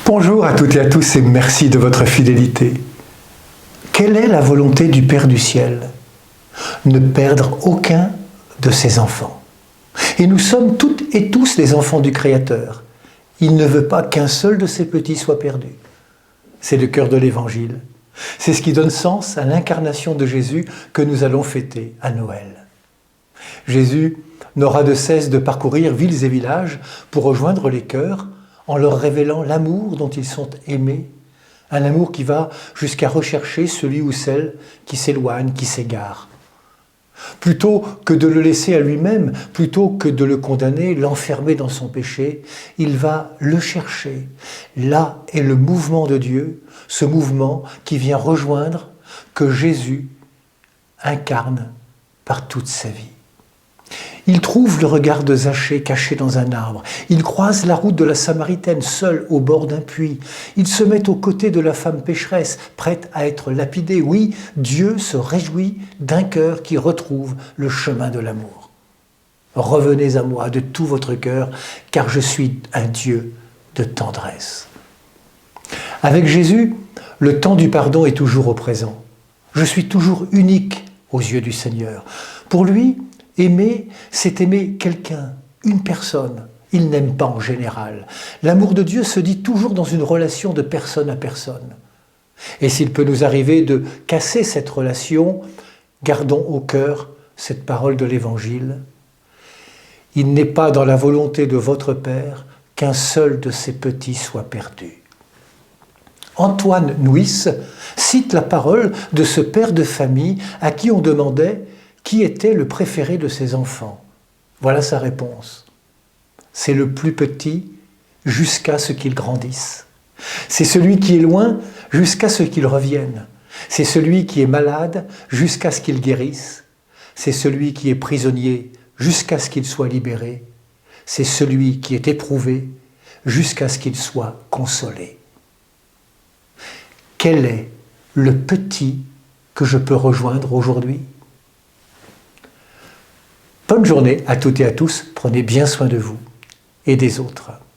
Bonjour à toutes et à tous et merci de votre fidélité. Quelle est la volonté du Père du ciel? Ne perdre aucun de ses enfants. Et nous sommes toutes et tous les enfants du Créateur. Il ne veut pas qu'un seul de ses petits soit perdu. C'est le cœur de l'Évangile. C'est ce qui donne sens à l'incarnation de Jésus que nous allons fêter à Noël. Jésus n'aura de cesse de parcourir villes et villages pour rejoindre les cœurs en leur révélant l'amour dont ils sont aimés, un amour qui va jusqu'à rechercher celui ou celle qui s'éloigne, qui s'égare. Plutôt que de le laisser à lui-même, plutôt que de le condamner, l'enfermer dans son péché, il va le chercher. Là est le mouvement de Dieu, ce mouvement qui vient rejoindre, que Jésus incarne par toute sa vie. Il trouve le regard de Zachée caché dans un arbre. Il croise la route de la Samaritaine, seule au bord d'un puits. Il se met aux côtés de la femme pécheresse, prête à être lapidée. Oui, Dieu se réjouit d'un cœur qui retrouve le chemin de l'amour. Revenez à moi de tout votre cœur, car je suis un Dieu de tendresse. Avec Jésus, le temps du pardon est toujours au présent. Je suis toujours unique aux yeux du Seigneur. Pour lui, aimer, c'est aimer quelqu'un, une personne. Il n'aime pas en général. L'amour de Dieu se dit toujours dans une relation de personne à personne. Et s'il peut nous arriver de casser cette relation, gardons au cœur cette parole de l'Évangile. Il n'est pas dans la volonté de votre Père qu'un seul de ses petits soit perdu. Antoine Nuis cite la parole de ce père de famille à qui on demandait qui était le préféré de ses enfants. Voilà sa réponse. C'est le plus petit jusqu'à ce qu'il grandisse. C'est celui qui est loin jusqu'à ce qu'il revienne. C'est celui qui est malade jusqu'à ce qu'il guérisse. C'est celui qui est prisonnier jusqu'à ce qu'il soit libéré. C'est celui qui est éprouvé jusqu'à ce qu'il soit consolé. Quel est le petit que je peux rejoindre aujourd'hui ? Bonne journée à toutes et à tous, prenez bien soin de vous et des autres.